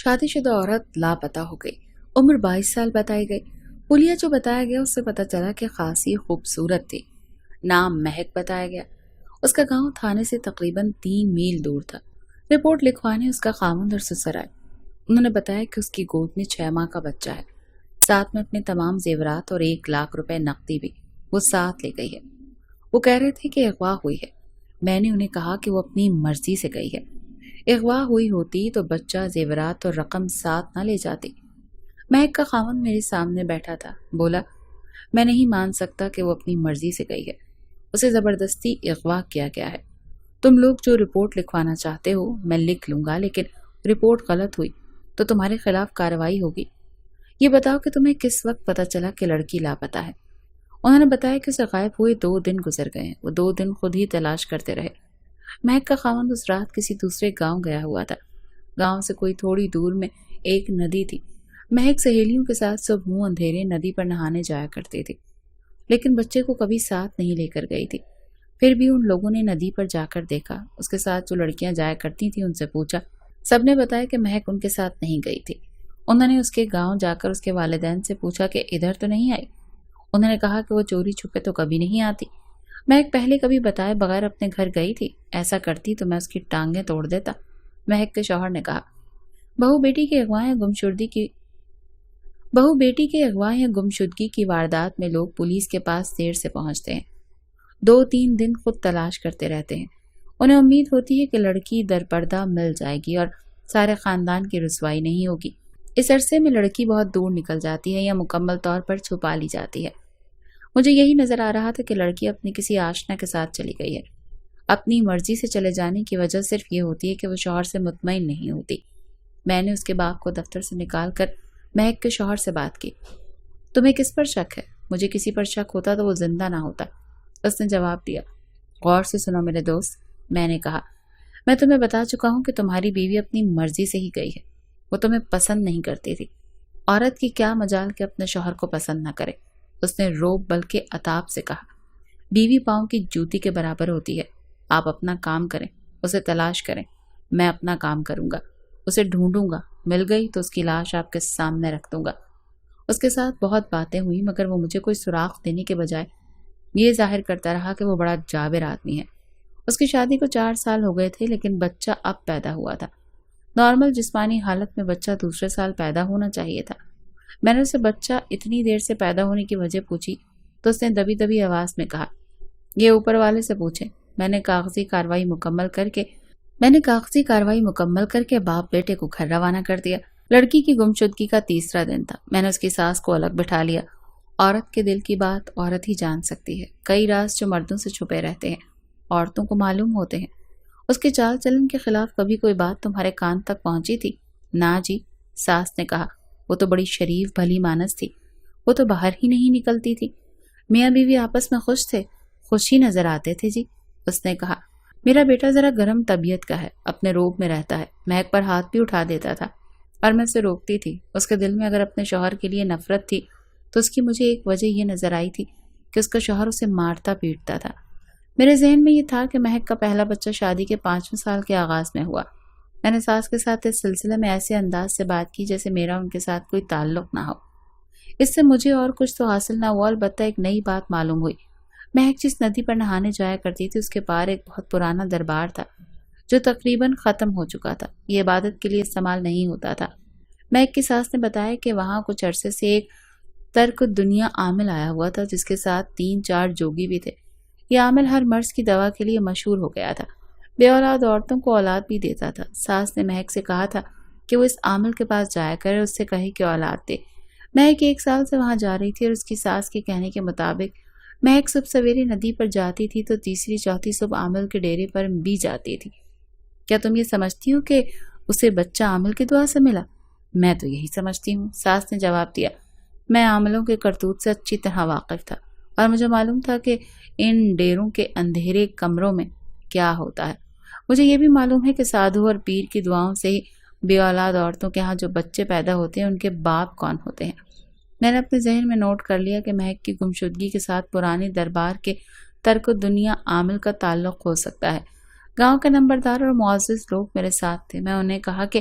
شادی شدہ عورت لاپتہ ہو گئی۔ عمر 22 سال بتائی گئی۔ پولیا جو بتایا گیا اس سے پتہ چلا کہ خاصی خوبصورت تھی۔ نام مہک بتایا گیا۔ اس کا گاؤں تھانے سے تقریباً 3 میل دور تھا۔ رپورٹ لکھوانے اس کا خاوند اور سسر آئے۔ انہوں نے بتایا کہ اس کی گود میں 6 ماہ کا بچہ ہے، ساتھ میں اپنے تمام زیورات اور 1 لاکھ روپے نقدی بھی وہ ساتھ لے گئی ہے۔ وہ کہہ رہے تھے کہ اغوا ہوئی ہے۔ میں نے انہیں کہا کہ وہ اپنی مرضی سے گئی ہے۔ اغوا ہوئی ہوتی تو بچہ، زیورات اور رقم ساتھ نہ لے جاتی۔ مہک کا خاوند میرے سامنے بیٹھا تھا، بولا میں نہیں مان سکتا کہ وہ اپنی مرضی سے گئی ہے، اسے زبردستی اغوا کیا گیا ہے۔ تم لوگ جو رپورٹ لکھوانا چاہتے ہو میں لکھ لوں گا، لیکن رپورٹ غلط ہوئی تو تمہارے خلاف کارروائی ہوگی۔ یہ بتاؤ کہ تمہیں کس وقت پتہ چلا کہ لڑکی لاپتہ ہے؟ انہوں نے بتایا کہ اسے غائب ہوئے 2 دن گزر گئے ہیں۔ وہ 2 دن خود ہی تلاش کرتے رہے۔ مہک کا خاوند اس رات کسی دوسرے گاؤں گیا ہوا تھا۔ گاؤں سے کوئی تھوڑی دور میں ایک ندی تھی۔ مہک سہیلیوں کے ساتھ صبح اندھیرے ندی پر نہانے جایا کرتی تھی، لیکن بچے کو کبھی ساتھ نہیں لے کر گئی تھی۔ پھر بھی ان لوگوں نے ندی پر جا کر دیکھا۔ اس کے ساتھ جو لڑکیاں جایا کرتی تھیں ان سے پوچھا، سب نے بتایا کہ مہک ان کے ساتھ نہیں گئی تھی۔ انہوں نے اس کے گاؤں جا کر اس کے والدین سے پوچھا کہ ادھر تو نہیں آئی۔ انہوں نے کہا کہ وہ چوری چھپے تو کبھی نہیں آتی۔ مہک پہلے کبھی بتائے بغیر اپنے گھر گئی تھی، ایسا کرتی تو میں اس کی ٹانگیں توڑ دیتا۔ مہک کے شوہر نے کہا، بہو بیٹی کے اغوا یا گمشدگی کی واردات میں لوگ پولیس کے پاس دیر سے پہنچتے ہیں، 2-3 دن خود تلاش کرتے رہتے ہیں۔ انہیں امید ہوتی ہے کہ لڑکی درپردہ مل جائے گی اور سارے خاندان کی رسوائی نہیں ہوگی۔ اس عرصے میں لڑکی بہت دور نکل جاتی ہے یا مکمل طور پر چھپا لی جاتی ہے۔ مجھے یہی نظر آ رہا تھا کہ لڑکی اپنی کسی آشنا کے ساتھ چلی گئی ہے۔ اپنی مرضی سے چلے جانے کی وجہ صرف یہ ہوتی ہے کہ وہ شوہر سے مطمئن نہیں ہوتی۔ میں نے اس کے باپ کو دفتر سے نکال کر مہک کے شوہر سے بات کی۔ تمہیں کس پر شک ہے؟ مجھے کسی پر شک ہوتا تو وہ زندہ نہ ہوتا۔ اس نے جواب دیا، غور سے سنو میرے دوست، میں نے کہا میں تمہیں بتا چکا ہوں کہ تمہاری بیوی اپنی مرضی سے ہی گئی ہے۔ وہ تمہیں پسند نہیں کرتی تھی۔ عورت کی کیا مجال کہ اپنے شوہر کو پسند نہ کرے؟ اس نے روب بلکہ عتاب سے کہا، بیوی پاؤں کی جوتی کے برابر ہوتی ہے۔ آپ اپنا کام کریں، اسے تلاش کریں، میں اپنا کام کروں گا، اسے ڈھونڈوں گا، مل گئی تو اس کی لاش آپ کے سامنے رکھ دوں گا۔ اس کے ساتھ بہت باتیں ہوئی، مگر وہ مجھے کوئی سراغ دینے کے بجائے یہ ظاہر کرتا رہا کہ وہ بڑا جابر آدمی ہے۔ اس کی شادی کو 4 سال ہو گئے تھے، لیکن بچہ اب پیدا ہوا تھا۔ نارمل جسمانی حالت میں بچہ دوسرے سال پیدا ہونا چاہیے تھا۔ میں نے اسے بچہ اتنی دیر سے پیدا ہونے کی وجہ پوچھی تو اس نے دبی دبی آواز میں کہا، یہ اوپر والے سے پوچھیں۔ میں نے کاغذی کارروائی مکمل کر کے باپ بیٹے کو گھر روانہ کر دیا۔ لڑکی کی گمشدگی کا 3را دن تھا۔ میں نے اس کی ساس کو الگ بٹھا لیا۔ عورت کے دل کی بات عورت ہی جان سکتی ہے۔ کئی راز جو مردوں سے چھپے رہتے ہیں عورتوں کو معلوم ہوتے ہیں۔ اس کے چال چلن کے خلاف کبھی کوئی بات تمہارے کان تک پہنچی تھی؟ نہ جی، ساس نے کہا، وہ تو بڑی شریف بھلی مانس تھی، وہ تو باہر ہی نہیں نکلتی تھی۔ میاں بیوی آپس میں خوش تھے، خوش ہی نظر آتے تھے جی۔ اس نے کہا، میرا بیٹا ذرا گرم طبیعت کا ہے، اپنے روب میں رہتا ہے، مہک پر ہاتھ بھی اٹھا دیتا تھا اور میں اسے روکتی تھی۔ اس کے دل میں اگر اپنے شوہر کے لیے نفرت تھی تو اس کی مجھے ایک وجہ یہ نظر آئی تھی کہ اس کا شوہر اسے مارتا پیٹتا تھا۔ میرے ذہن میں یہ تھا کہ مہک کا پہلا بچہ شادی کے 5ویں سال کے آغاز میں ہوا۔ میں نے ساس کے ساتھ اس سلسلے میں ایسے انداز سے بات کی جیسے میرا ان کے ساتھ کوئی تعلق نہ ہو۔ اس سے مجھے اور کچھ تو حاصل نہ ہوا، البتہ ایک نئی بات معلوم ہوئی۔ مہک جس ندی پر نہانے جایا کرتی تھی اس کے پار ایک بہت پرانا دربار تھا جو تقریباً ختم ہو چکا تھا۔ یہ عبادت کے لیے استعمال نہیں ہوتا تھا۔ مہک کی ساس نے بتایا کہ وہاں کچھ عرصے سے ایک ترک دنیا عامل آیا ہوا تھا جس کے ساتھ 3-4 جوگی بھی تھے۔ یہ عامل ہر مرض کی دوا کے لیے مشہور ہو گیا تھا، بے اولاد عورتوں کو اولاد بھی دیتا تھا۔ ساس نے مہک سے کہا تھا کہ وہ اس عامل کے پاس جایا کرے، اس سے کہے کہ اولاد دے۔ مہک 1 سال سے وہاں جا رہی تھی اور اس کی ساس کے کہنے کے مطابق مہک صبح سویرے ندی پر جاتی تھی تو 3-4 صبح عامل کے ڈیرے پر بھی جاتی تھی۔ کیا تم یہ سمجھتی ہو کہ اسے بچہ عامل کی دعا سے ملا؟ میں تو یہی سمجھتی ہوں، ساس نے جواب دیا۔ میں عاملوں کے کرتوت سے اچھی طرح واقف تھا اور مجھے معلوم تھا کہ ان ڈیروں کے اندھیرے کمروں میں کیا ہوتا ہے۔ مجھے یہ بھی معلوم ہے کہ سادھو اور پیر کی دعاؤں سے ہی بے اولاد عورتوں کے ہاں جو بچے پیدا ہوتے ہیں ان کے باپ کون ہوتے ہیں۔ میں نے اپنے ذہن میں نوٹ کر لیا کہ مہک کی گمشدگی کے ساتھ پرانے دربار کے ترک دنیا عامل کا تعلق ہو سکتا ہے۔ گاؤں کے نمبردار اور معزز لوگ میرے ساتھ تھے۔ میں انہیں کہا کہ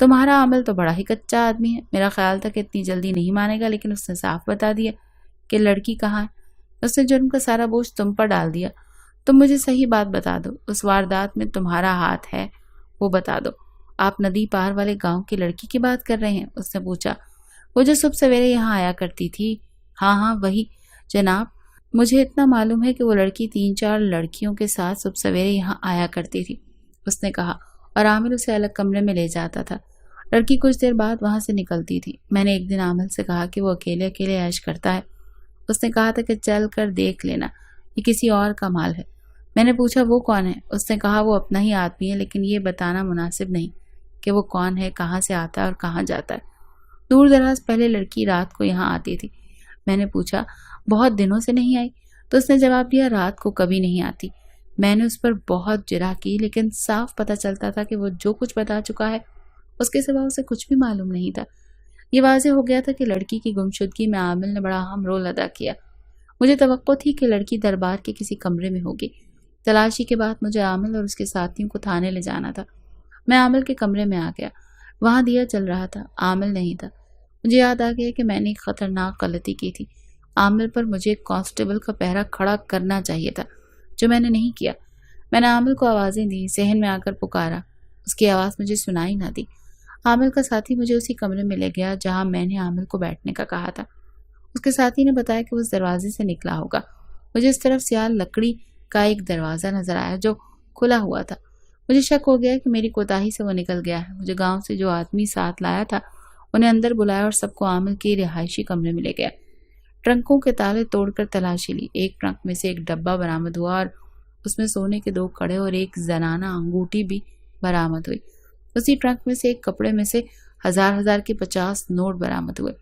تمہارا عامل تو بڑا ہی کچا آدمی ہے، میرا خیال تھا کہ اتنی جلدی نہیں مانے گا، لیکن اس نے صاف بتا دیا کہ لڑکی کہاں ہے۔ اس نے جرم کا سارا بوجھ تم پر ڈال دیا۔ تم مجھے صحیح بات بتا دو، اس واردات میں تمہارا ہاتھ ہے وہ بتا دو۔ آپ ندی پار والے گاؤں کی لڑکی کی بات کر رہے ہیں؟ اس نے پوچھا۔ وہ جو صبح سویرے یہاں آیا کرتی تھی؟ ہاں ہاں وہی جناب، مجھے اتنا معلوم ہے کہ وہ لڑکی 3-4 لڑکیوں کے ساتھ صبح سویرے یہاں آیا کرتی تھی، اس نے کہا، اور عامل اسے الگ کمرے میں لے جاتا تھا۔ لڑکی کچھ دیر بعد وہاں سے نکلتی تھی۔ میں نے ایک دن عامل سے کہا کہ وہ اکیلے اکیلے عیش کرتا ہے۔ اس نے کہا تھا کہ چل کر دیکھ لینا، یہ کسی اور کا مال ہے۔ میں نے پوچھا وہ کون ہے؟ اس نے کہا وہ اپنا ہی آدمی ہے، لیکن یہ بتانا مناسب نہیں کہ وہ کون ہے، کہاں سے آتا ہے اور کہاں جاتا ہے۔ دور دراز پہلے لڑکی رات کو یہاں آتی تھی۔ میں نے پوچھا بہت دنوں سے نہیں آئی؟ تو اس نے جواب دیا رات کو کبھی نہیں آتی۔ میں نے اس پر بہت جرح کی، لیکن صاف پتہ چلتا تھا کہ وہ جو کچھ بتا چکا ہے اس کے سوا اسے کچھ بھی معلوم نہیں تھا۔ یہ واضح ہو گیا تھا کہ لڑکی کی گمشدگی میں عامل نے بڑا اہم رول ادا کیا۔ مجھے توقع تھی کہ لڑکی دربار کے کسی کمرے میں ہوگی۔ تلاشی کے بعد مجھے عامل اور اس کے ساتھیوں کو تھانے لے جانا تھا۔ میں عامل کے کمرے میں آ گیا۔ وہاں دیا چل رہا تھا، عامل نہیں تھا۔ مجھے یاد آ گیا کہ میں نے ایک خطرناک غلطی کی تھی۔ عامل پر مجھے ایک کانسٹیبل کا پہرا کھڑا کرنا چاہیے تھا، جو میں نے نہیں کیا۔ میں نے عامل کو آوازیں دی، صحن میں آ کر پکارا، اس کی آواز مجھے سنائی نہ دی۔ عامل کا ساتھی مجھے اسی کمرے میں لے گیا جہاں میں نے عامل کو بیٹھنے کا کہا تھا۔ اس کے ساتھی نے بتایا کہ وہ اس دروازے سے نکلا ہوگا۔ مجھے اس طرف سیال لکڑی کا ایک دروازہ نظر آیا جو کھلا ہوا تھا۔ مجھے شک ہو گیا کہ میری کوتاہی سے وہ نکل گیا ہے۔ مجھے گاؤں سے جو آدمی ساتھ لایا تھا انہیں اندر بلایا اور سب کو عامل کے رہائشی کمرے میں لے گیا۔ ٹرنکوں کے تالے توڑ کر تلاشی لی۔ ایک ٹرنک میں سے ایک ڈبہ برآمد ہوا اور اس میں سونے کے 2 کڑے اور ایک زنانہ انگوٹھی بھی برآمد ہوئی۔ اسی ٹرنک میں سے ایک کپڑے میں سے 1000 کے 50 نوٹ برآمد ہوئے۔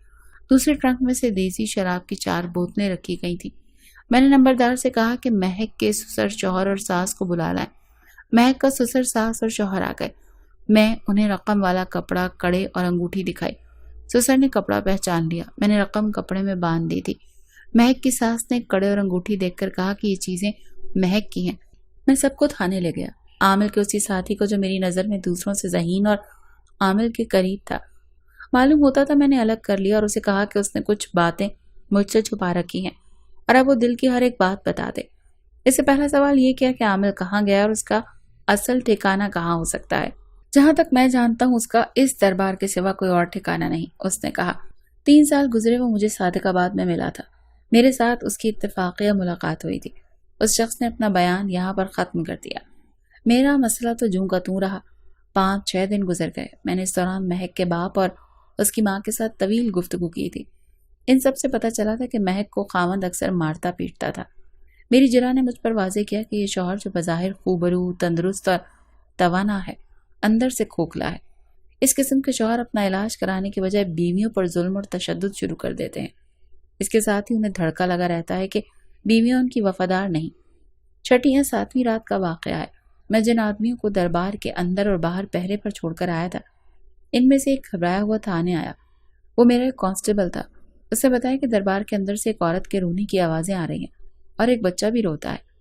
دوسرے ٹرنک میں سے دیسی شراب کی 4 بوتلیں رکھی گئی تھیں۔ میں نے نمبردار سے کہا کہ مہک کے سسر شوہر اور ساس کو بلا لائیں۔ مہک کا سسر ساس اور شوہر آ گئے۔ میں انہیں رقم والا کپڑا، کڑے اور انگوٹھی دکھائی۔ سسر نے کپڑا پہچان لیا۔ میں نے رقم کپڑے میں باندھ دی تھی۔ مہک کی ساس نے کڑے اور انگوٹھی دیکھ کر کہا کہ یہ چیزیں مہک کی ہیں۔ میں سب کو تھانے لے گیا۔ عامل کے اسی ساتھی کو جو میری نظر میں دوسروں سے ذہین اور عامل کے قریب تھا معلوم ہوتا تھا، میں نے الگ کر لیا اور اسے کہا کہ اس نے کچھ باتیں مجھ سے چھپا رکھی ہیں اور اب وہ دل کی ہر ایک بات بتا دے۔ اس سے پہلا سوال یہ کیا کہ عامل کہاں گیا اور اس کا اصل ٹھکانہ کہاں ہو سکتا ہے؟ جہاں تک میں جانتا ہوں اس کا اس دربار کے سوا کوئی اور ٹھکانہ نہیں، اس نے کہا۔ 3 سال گزرے وہ مجھے صادق آباد میں ملا تھا۔ میرے ساتھ اس کی اتفاقیہ ملاقات ہوئی تھی۔ اس شخص نے اپنا بیان یہاں پر ختم کر دیا۔ میرا مسئلہ تو جوں کا توں رہا۔ 5-6 دن گزر گئے۔ میں نے اس دوران مہک کے باپ اور اس کی ماں کے ساتھ طویل گفتگو کی تھی۔ ان سب سے پتہ چلا تھا کہ مہک کو خاوند اکثر مارتا پیٹتا تھا۔ میری جرا نے مجھ پر واضح کیا کہ یہ شوہر جو بظاہر خوبرو، تندرست اور توانا ہے، اندر سے کھوکھلا ہے۔ اس قسم کے شوہر اپنا علاج کرانے کے بجائے بیویوں پر ظلم اور تشدد شروع کر دیتے ہیں۔ اس کے ساتھ ہی انہیں دھڑکا لگا رہتا ہے کہ بیویاں ان کی وفادار نہیں۔ 6 یا 7ویں رات کا واقعہ ہے۔ میں جن آدمیوں کو دربار کے اندر اور باہر پہرے پر چھوڑ کر آیا تھا، ان میں سے ایک گھبرایا ہوا تھانے آیا۔ وہ میرا ایک کانسٹیبل تھا۔ اس نے بتایا کہ دربار کے اندر سے ایک عورت کے رونے کی آوازیں آ رہی ہیں اور ایک بچہ بھی روتا ہے۔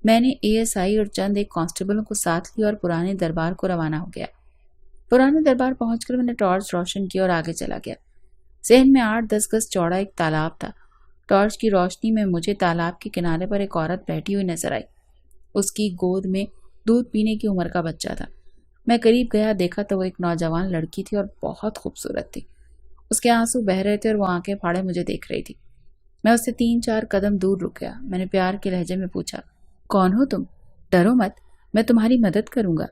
میں نے ASI اور چند ایک کانسٹیبلوں کو ساتھ لیا اور پرانے دربار کو روانہ ہو گیا۔ پرانے دربار پہنچ کر میں نے ٹارچ روشن کی اور آگے چلا گیا۔ ذہن میں 8-10 گز چوڑا ایک تالاب تھا۔ ٹارچ کی روشنی میں مجھے تالاب کے کنارے پر ایک عورت بیٹھی ہوئی نظر آئی۔ اس کی گود میں دودھ پینے کی عمر کا بچہ تھا۔ میں قریب گیا، دیکھا تو وہ ایک نوجوان لڑکی تھی اور بہت خوبصورت تھی۔ اس کے آنسو بہہ رہے تھے اور وہ آنکھیں پھاڑے مجھے دیکھ رہی تھی۔ میں اس سے 3-4 قدم دور رک گیا۔ میں نے پیار کے لہجے میں پوچھا، کون ہو تم؟ ڈرو مت، میں تمہاری مدد کروں گا،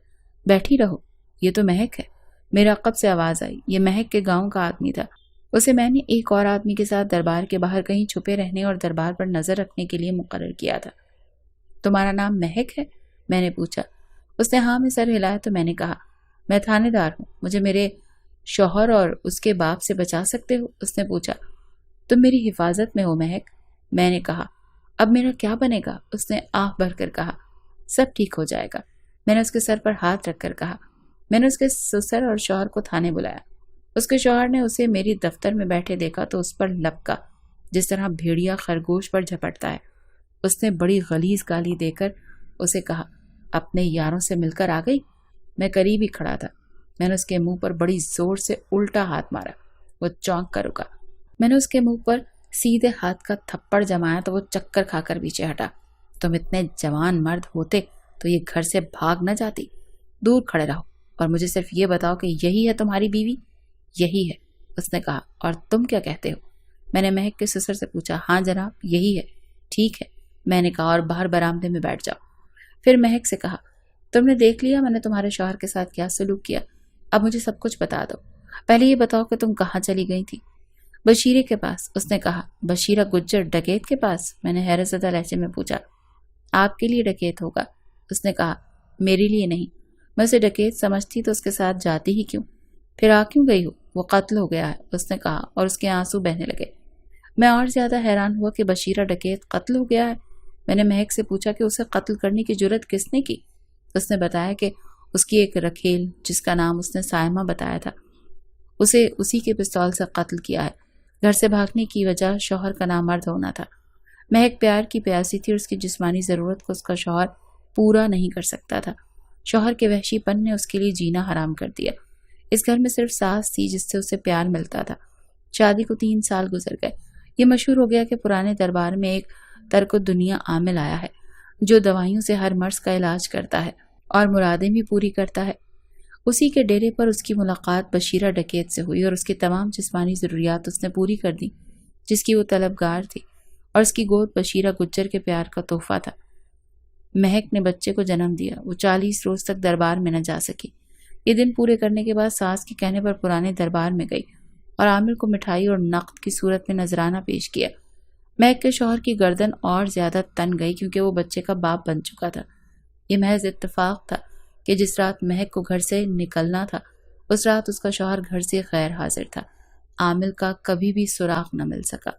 بیٹھی رہو۔ یہ تو مہک ہے۔ میرے عقب سے آواز آئی۔ یہ مہک کے گاؤں کا آدمی تھا۔ اسے میں نے ایک اور آدمی کے ساتھ دربار کے باہر کہیں چھپے رہنے اور دربار پر نظر رکھنے کے لیے مقرر کیا تھا۔ تمہارا نام مہک ہے؟ میں نے پوچھا۔ اس نے ہاں میں سر ہلایا تو میں نے کہا، میں تھانے دار ہوں، مجھے میرے شوہر اور اس کے باپ سے بچا سکتے ہو؟ اس نے پوچھا۔ تم میری حفاظت میں ہو مہک، میں نے کہا۔ اب میرا کیا بنے گا؟ اس نے آہ بھر کر کہا۔ سب ٹھیک ہو جائے گا، میں نے اس کے سر پر ہاتھ رکھ کر کہا۔ میں نے اس کے سسر اور شوہر کو تھانے بلایا۔ اس کے شوہر نے اسے میری دفتر میں بیٹھے دیکھا تو اس پر لپکا جس طرح بھیڑیا خرگوش پر جھپٹتا ہے۔ اس نے بڑی غلیظ گالی دے کر اسے کہا، اپنے یاروں سے مل کر آ گئی؟ میں قریب ہی کھڑا تھا۔ میں نے اس کے منہ پر بڑی زور سے الٹا ہاتھ مارا۔ وہ چونک کر رکا۔ میں نے اس کے منہ پر سیدھے ہاتھ کا تھپڑ جمایا تو وہ چکر کھا کر پیچھے ہٹا۔ تم اتنے جوان مرد ہوتے تو یہ گھر سے بھاگ نہ جاتی۔ دور کھڑے رہو اور مجھے صرف یہ بتاؤ کہ یہی ہے تمہاری بیوی؟ یہی ہے، اس نے کہا۔ اور تم کیا کہتے ہو؟ میں نے مہک کے سسر سے پوچھا۔ ہاں جناب، یہی ہے۔ ٹھیک ہے، میں نے کہا، اور باہر برآمدے میں بیٹھ جاؤ۔ پھر مہک سے کہا، تم نے دیکھ لیا میں نے تمہارے شوہر کے ساتھ کیا سلوک کیا، اب مجھے سب کچھ بتا دو۔ پہلے یہ بتاؤ کہ تم کہاں چلی گئی تھی؟ بشیرے کے پاس، اس نے کہا۔ بشیرہ گجر ڈکیت کے پاس؟ میں نے حیرت زدہ لہجے میں پوچھا۔ آپ کے لیے ڈکیت ہوگا، اس نے کہا، میرے لیے نہیں۔ میں اسے ڈکیت سمجھتی تو اس کے ساتھ جاتی ہی کیوں؟ پھر آ کیوں گئی ہو؟ وہ قتل ہو گیا ہے، اس نے کہا، اور اس کے آنسو بہنے لگے۔ میں اور زیادہ حیران ہوا کہ بشیرہ ڈکیت قتل ہو گیا ہے۔ میں نے مہک سے پوچھا کہ اسے قتل کرنے کی جرت کس نے کی؟ اس نے بتایا کہ اس کی ایک رکھیل، جس کا نام اس نے سائمہ بتایا تھا، اسے اسی کے پستول سے قتل کیا ہے۔ گھر سے بھاگنے کی وجہ شوہر کا نامرد ہونا تھا۔ مہک پیار کی پیاسی تھی اور اس کی جسمانی ضرورت کو اس کا شوہر پورا نہیں کر سکتا تھا۔ شوہر کے وحشی پن نے اس کے لیے جینا حرام کر دیا۔ اس گھر میں صرف ساس تھی جس سے اسے پیار ملتا تھا۔ شادی کو 3 سال گزر گئے۔ یہ مشہور ہو گیا کہ پرانے دربار میں ایک ترک دنیا عامل آیا ہے جو دوائیوں سے ہر مرض کا علاج کرتا ہے اور مرادیں بھی پوری کرتا ہے۔ اسی کے ڈیرے پر اس کی ملاقات بشیرہ ڈکیت سے ہوئی اور اس کی تمام جسمانی ضروریات اس نے پوری کر دی جس کی وہ طلبگار تھی، اور اس کی گود بشیرہ گجر کے پیار کا تحفہ تھا۔ مہک نے بچے کو جنم دیا۔ وہ 40 روز تک دربار میں نہ جا سکی۔ یہ دن پورے کرنے کے بعد ساس کے کہنے پر پرانے دربار میں گئی اور عامل کو مٹھائی اور نقد کی صورت میں نذرانہ پیش کیا۔ مہک کے شوہر کی گردن اور زیادہ تن گئی کیونکہ وہ بچے کا باپ بن چکا تھا۔ یہ محض اتفاق تھا کہ جس رات مہک کو گھر سے نکلنا تھا اس رات اس کا شوہر گھر سے غیر حاضر تھا۔ عامل کا کبھی بھی سراغ نہ مل سکا۔